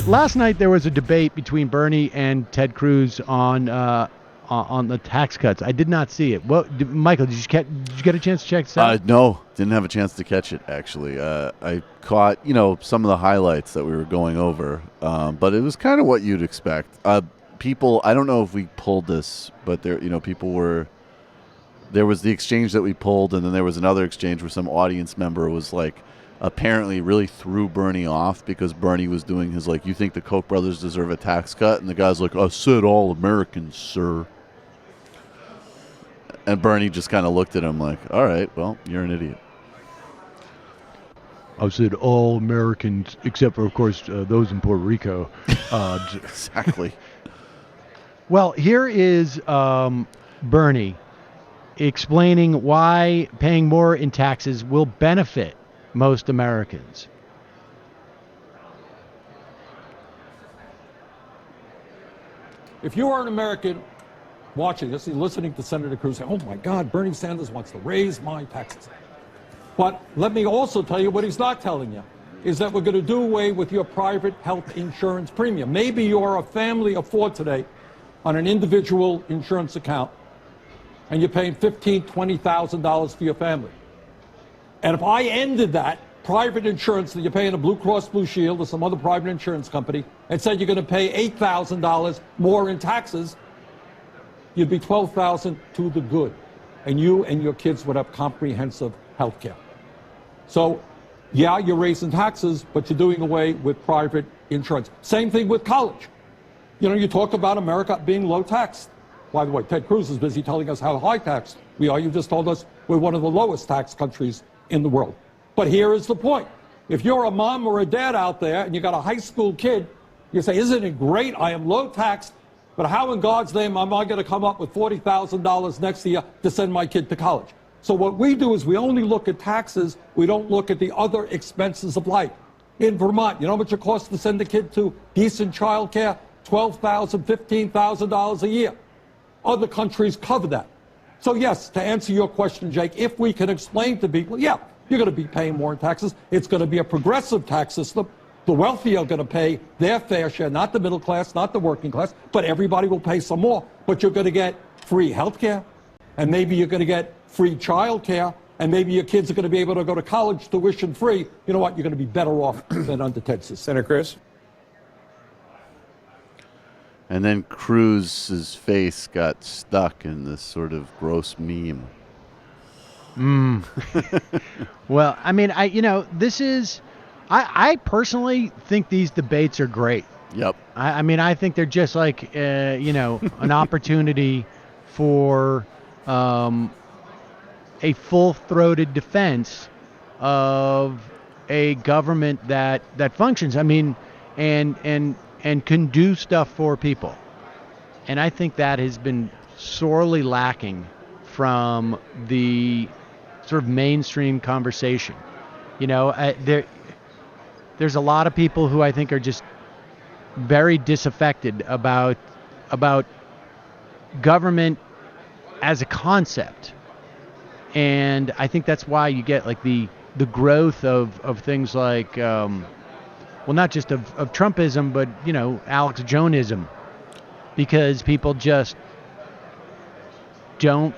last night there was a debate between Bernie and Ted Cruz on the tax cuts. I did not see it. Michael, did you get a chance to check this out? No, didn't have a chance to catch it, actually. I caught, some of the highlights that we were going over, but it was kind of what you'd expect. People, I don't know if we pulled this, but there was the exchange that we pulled, and then there was another exchange where some audience member was like, apparently really threw Bernie off because Bernie was doing his, you think the Koch brothers deserve a tax cut? And the guy's like, I said all Americans, sir. And Bernie just kind of looked at him like, all right, well, you're an idiot. I said all Americans, except for, of course, those in Puerto Rico. Exactly. Well, here is Bernie explaining why paying more in taxes will benefit most Americans. If you are an American watching this and listening to Senator Cruz say, oh my God, Bernie Sanders wants to raise my taxes. But let me also tell you what he's not telling you, is that we're going to do away with your private health insurance premium. Maybe you're a family of four today on an individual insurance account, and you're paying $15,000, $20,000 for your family. And if I ended that private insurance that you're paying a Blue Cross Blue Shield or some other private insurance company and said you're going to pay $8,000 more in taxes, you'd be $12,000 to the good. And you and your kids would have comprehensive health care. So, yeah, you're raising taxes, but you're doing away with private insurance. Same thing with college. You talk about America being low taxed. By the way, Ted Cruz is busy telling us how high taxed we are. You just told us we're one of the lowest tax countries in the world. But here is the point. If you're a mom or a dad out there and you got a high school kid, you say, isn't it great? I am low taxed, but how in God's name am I going to come up with $40,000 next year to send my kid to college? So what we do is we only look at taxes. We don't look at the other expenses of life. In Vermont, you know how much it costs to send a kid to decent child care? $12,000, $15,000 a year. Other countries cover that. So yes, to answer your question, Jake, if we can explain to people, yeah, you're going to be paying more in taxes. It's going to be a progressive tax system. The wealthy are going to pay their fair share, not the middle class, not the working class, but everybody will pay some more. But you're going to get free health care, and maybe you're going to get free child care, and maybe your kids are going to be able to go to college tuition free. You know what? You're going to be better off than under Ted system. Senator Cruz? And then Cruz's face got stuck in this sort of gross meme. Well, I mean, I personally think these debates are great. Yep. I think they're just like, an opportunity for a full-throated defense of a government that functions. I mean, and can do stuff for people. And I think that has been sorely lacking from the sort of mainstream conversation. There's a lot of people who I think are just very disaffected about government as a concept. And I think that's why you get like the growth of things like, not just of Trumpism, but, Alex Jonesism, because people just don't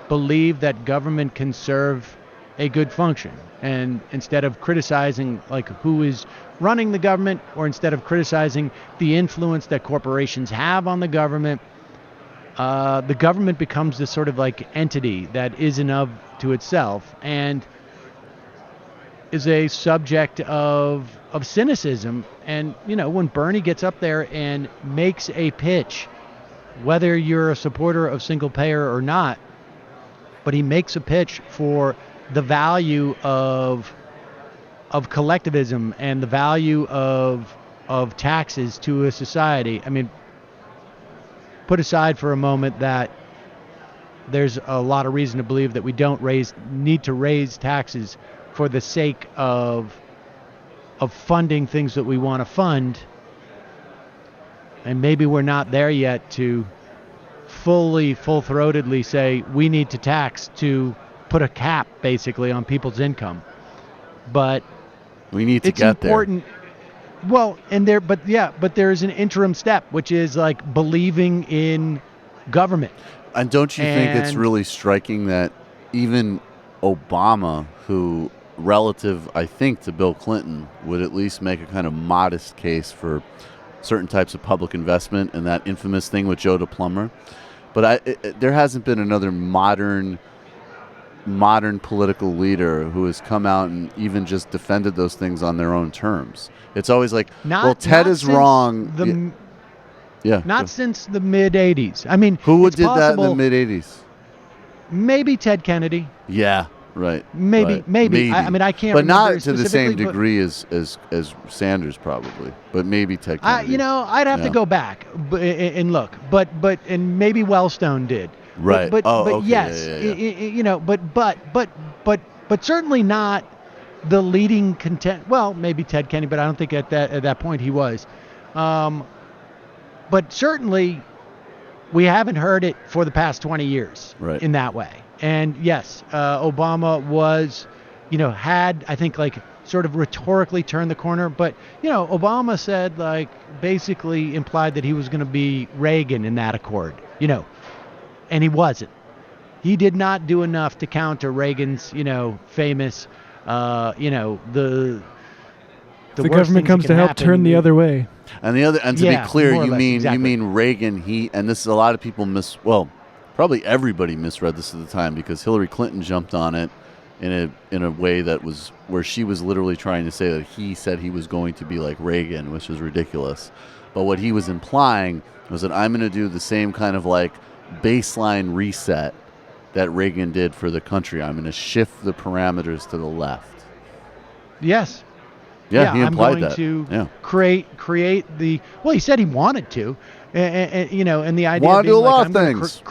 believe that government can serve a good function. And instead of criticizing like who is running the government, or instead of criticizing the influence that corporations have on the government becomes this sort of like entity that is enough to itself and is a subject of cynicism. And, when Bernie gets up there and makes a pitch, whether you're a supporter of single payer or not, but he makes a pitch for the value of collectivism and the value of taxes to a society. I mean, put aside for a moment that there's a lot of reason to believe that we don't need to raise taxes for the sake of funding things that we want to fund. And maybe we're not there yet to full-throatedly say we need to tax to put a cap basically on people's income. But we need to get important. Well, but there's an interim step, which is like believing in government. And don't you think it's And- really striking that even Obama, who relative, I think, to Bill Clinton, would at least make a kind of modest case for certain types of public investment and that infamous thing with Joe DePlummer. But there hasn't been another modern political leader who has come out and even just defended those things on their own terms. It's always like, Ted is wrong. Not since the mid '80s. I mean, who it's did that in possible, the mid '80s? Maybe Ted Kennedy. Yeah, right. Maybe. I mean, I can't. But remember not to the same specifically, degree as Sanders probably. But maybe Ted Kennedy. I'd have to go back and look. But maybe Wellstone did. Right. But okay. yes, but certainly not the leading content. Well, maybe Ted Kennedy, but I don't think at that point he was. But certainly, we haven't heard it for the past 20 years in that way. And yes, Obama was, had, I think, like sort of rhetorically turned the corner. But, Obama said, like, basically implied that he was going to be Reagan in that accord, and he wasn't. He did not do enough to counter Reagan's, famous, the government comes to help turn the other way. And to be clear, you mean Reagan. And this is a lot of people probably everybody misread this at the time because Hillary Clinton jumped on it in a way that was where she was literally trying to say that he said he was going to be like Reagan, which was ridiculous. But what he was implying was that I'm going to do the same kind of like baseline reset that Reagan did for the country. I'm going to shift the parameters to the left. Yes. Yeah, he implied that. I'm going to create the. Well, he said he wanted to, and the idea. Want to do a lot of things.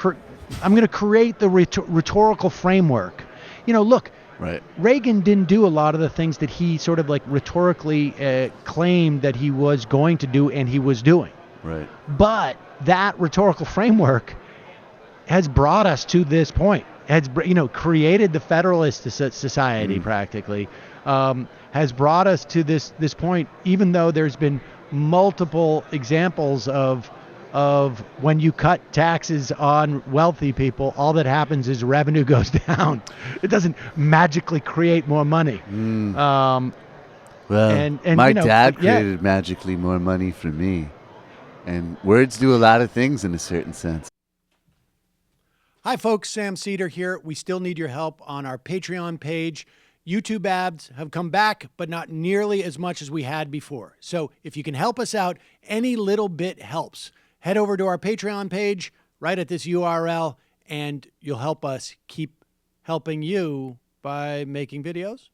I'm going to create the rhetorical framework. Look. Right. Reagan didn't do a lot of the things that he sort of like rhetorically claimed that he was going to do, and he was doing. Right. But that rhetorical framework has brought us to this point. Has created the Federalist Society practically. Has brought us to this point, even though there's been multiple examples of when you cut taxes on wealthy people, all that happens is revenue goes down. It doesn't magically create more money. Well, my dad created magically more money for me. And words do a lot of things in a certain sense. Hi, folks. Sam Seder here. We still need your help on our Patreon page. YouTube ads have come back, but not nearly as much as we had before. So if you can help us out, any little bit helps. Head over to our Patreon page right at this URL, and you'll help us keep helping you by making videos